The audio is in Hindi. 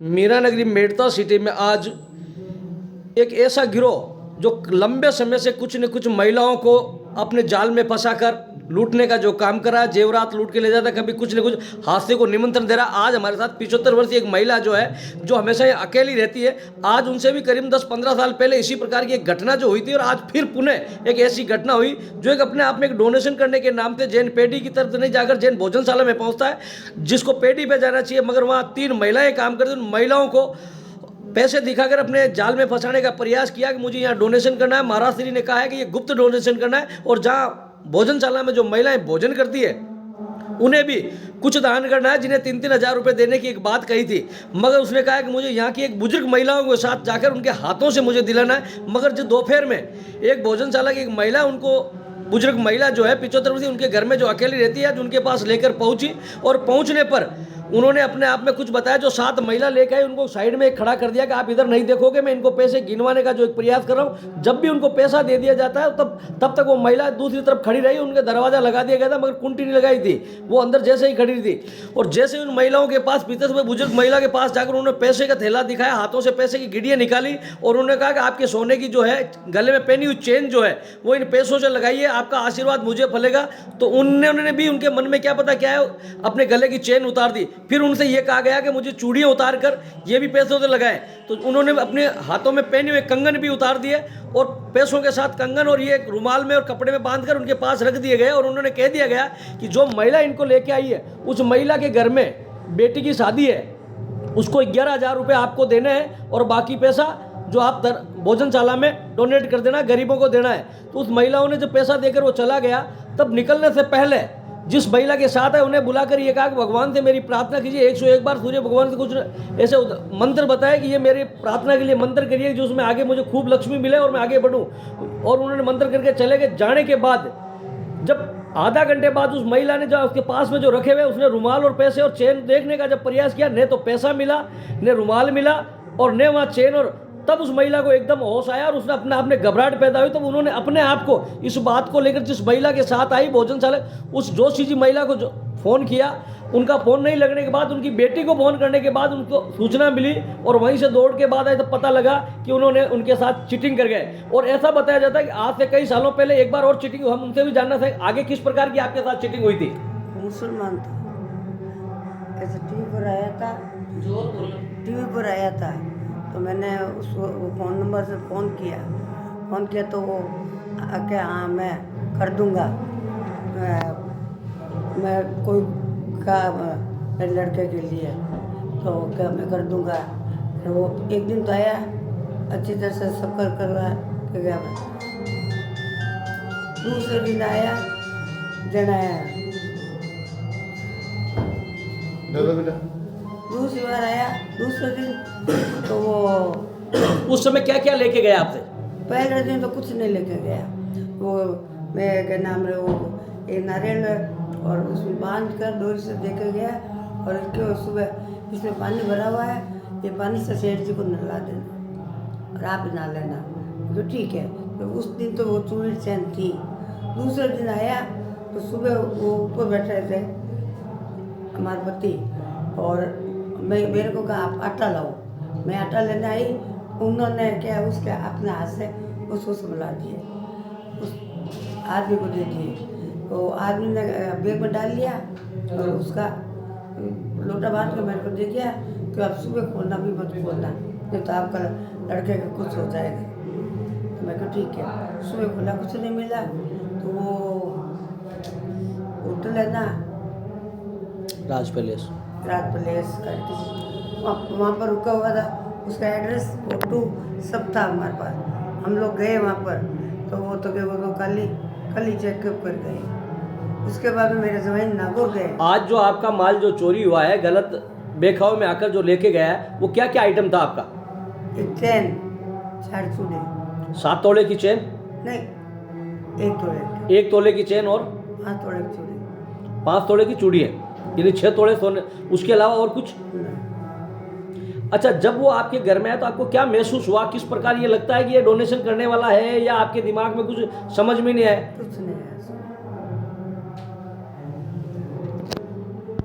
मीरानगरी मेड़ता सिटी में आज एक ऐसा गिरोह जो लंबे समय से कुछ न कुछ महिलाओं को अपने जाल में फंसाकर लूटने का जो काम करा है, जेवरात लूट के ले जाता है, कभी कुछ न कुछ हादसे को निमंत्रण दे रहा है। आज हमारे साथ 75 वर्षीय एक महिला जो है, जो हमेशा ये अकेली रहती है, आज उनसे भी करीब 10-15 साल पहले इसी प्रकार की एक घटना जो हुई थी और आज फिर पुनः एक ऐसी घटना हुई जो एक अपने आप में एक डोनेशन करने के नाम पे जैन पेटी की तरफ नहीं जाकर जैन भोजनशाला में पहुंचता है, जिसको पेटी पे जाना चाहिए, मगर वहाँ 3 महिलाएं काम करती, उन महिलाओं को पैसे दिखाकर अपने जाल में फंसाने का प्रयास किया कि मुझे यहाँ डोनेशन करना है। महाराज श्री ने कहा है कि ये गुप्त डोनेशन करना है और जहाँ भोजनशाला में जो महिलाएं भोजन करती है उन्हें भी कुछ दान करना है, जिन्हें 3-3 हज़ार रुपये देने की एक बात कही थी, मगर उसने कहा कि मुझे यहाँ की एक बुजुर्ग महिलाओं के साथ जाकर उनके हाथों से मुझे दिलाना है। मगर जो दोपहर में एक भोजनशाला की एक महिला, उनको बुजुर्ग महिला जो है 75 वर्षीय, उनके घर में जो अकेली रहती है, जो उनके पास लेकर पहुंची और पहुंचने पर उन्होंने अपने आप में कुछ बताया। जो 7 महिला लेकर आए उनको साइड में खड़ा कर दिया कि आप इधर नहीं देखोगे, मैं इनको पैसे गिनवाने का जो एक प्रयास कर रहा हूँ। जब भी उनको पैसा दे दिया जाता है तब तक वो महिला दूसरी तरफ खड़ी रही, उनके दरवाज़ा लगा दिया गया था मगर कुंडी नहीं लगाई थी, वो अंदर जैसे ही खड़ी थी। और जैसे उन महिलाओं के पास पीछे से बुजुर्ग महिला के पास जाकर उन्होंने पैसे का थैला दिखाया, हाथों से पैसे की गिड़ियाँ निकाली और उन्होंने कहा कि आपके सोने की जो है गले में पहनी हुई चेन जो है वो इन पैसों से लगाइए, आपका आशीर्वाद मुझे फलेगा। तो उन्होंने भी, उनके मन में क्या पता क्या है, अपने गले की चेन उतार दी। फिर उनसे ये कहा गया कि मुझे चूड़ियाँ उतार कर ये भी पैसों से लगाएं, तो उन्होंने अपने हाथों में पहने हुए कंगन भी उतार दिए और पैसों के साथ कंगन और ये रुमाल में और कपड़े में बांधकर उनके पास रख दिए गए। और उन्होंने कह दिया गया कि जो महिला इनको लेके आई है, उस महिला के घर में बेटी की शादी है, उसको 11,000 रुपये आपको देने हैं और बाकी पैसा जो आप भोजनशाला में डोनेट कर देना, गरीबों को देना है। तो उस महिलाओं ने जब पैसा देकर वो चला गया, तब निकलने से पहले जिस महिला के साथ है उन्हें बुलाकर ये कहा कि भगवान से मेरी प्रार्थना कीजिए, 101 बार सूर्य भगवान से कुछ ऐसे मंत्र बताए कि ये मेरी प्रार्थना के लिए मंत्र करिए जो उसमें आगे मुझे खूब लक्ष्मी मिले और मैं आगे बढ़ूं। और उन्होंने मंत्र करके चले गए। जाने के बाद जब आधा घंटे बाद उस महिला ने, जो उसके पास में जो रखे हुए, उसने रुमाल और पैसे और चेन देखने का जब प्रयास किया, न तो पैसा मिला, न रुमाल मिला और न वहाँ चेन। और तब उस महिला को एकदम होश आया और उसने अपने आप में घबराहट पैदा हुई। तब उन्होंने अपने आप को इस बात को लेकर जिस महिला के साथ आई भोजनशाला, उस जोशी जी महिला को जो फ़ोन किया, उनका फ़ोन नहीं लगने के बाद उनकी बेटी को फ़ोन करने के बाद उनको सूचना मिली और वहीं से दौड़ के बाद आए तो पता लगा कि उन्होंने उनके साथ चीटिंग कर गए। और ऐसा बताया जाता है कि आज से कई सालों पहले एक बार और चीटिंग, हम उनसे भी जानना था आगे किस प्रकार की आपके साथ चीटिंग हुई थी। मुसलमान था, ऐसे टीवी पर आया था, टीवी पर आया था, तो मैंने उसको फ़ोन नंबर से फ़ोन किया तो वो क्या, हाँ मैं कर दूँगा, मैं कोई का मेरे लड़के के लिए, तो क्या मैं कर दूँगा। फिर वो एक दिन तो आया, अच्छी तरह से सब करवा के गया। दूसरे दिन आया, दूसरी बार आया, दूसरे दिन तो वो उस समय क्या क्या लेके गया आपसे? पहले दिन तो कुछ नहीं लेके गया। वो मैं क्या नाम है, वो एक नारियल और उसमें बांध कर डोरी से देकर गया और इसके सुबह इसमें पानी भरा हुआ है, ये पानी से सेठ जी को नहला देना और आप नहा लेना, तो ठीक है। तो उस दिन तो वो चूड़ी चैन थी। दूसरे दिन आया तो सुबह वो ऊपर बैठे थे हमारे पति, और मेरे को कहा आप आटा लाओ। मैं आटा लेने आई, उन्होंने क्या उसके अपने हाथ से उसको बुला दिए, उस आदमी को दे दिए। तो आदमी ने बैग में डाल लिया और उसका लोटा बांध के मेरे को दे दिया कि आप सुबह खोलना भी मत खोलना, नहीं तो आपका लड़के का कुछ हो जाएगा। तो मैं कहा ठीक है। सुबह खोला, कुछ नहीं मिला, तो वो होटल है ना राज पैलेस करके वहाँ पर रुका हुआ था, उसका एड्रेस, फोटो सब था हमारे पास। हम लोग गए वहाँ पर, तो वो तो कल ही चेकअप कर गए। उसके बाद में मेरे जवान नागौर गए। आज जो आपका माल जो चोरी हुआ है, गलत बेखाव में आकर जो लेके गया है, वो क्या क्या आइटम था आपका? एक चैन, 4 चूड़े, 7 तोले की चेन नहीं 1 तोले, 1 तोले की चेन और 5 तोले की चूड़ी, 5 तोले की चूड़ी है, यानी 6 तोले सोने। उसके अलावा और कुछ? अच्छा, जब वो आपके घर में आया तो आपको क्या महसूस हुआ? किस प्रकार ये लगता है कि ये डोनेशन करने वाला है, या आपके दिमाग में कुछ समझ में नहीं आया? कुछ नहीं।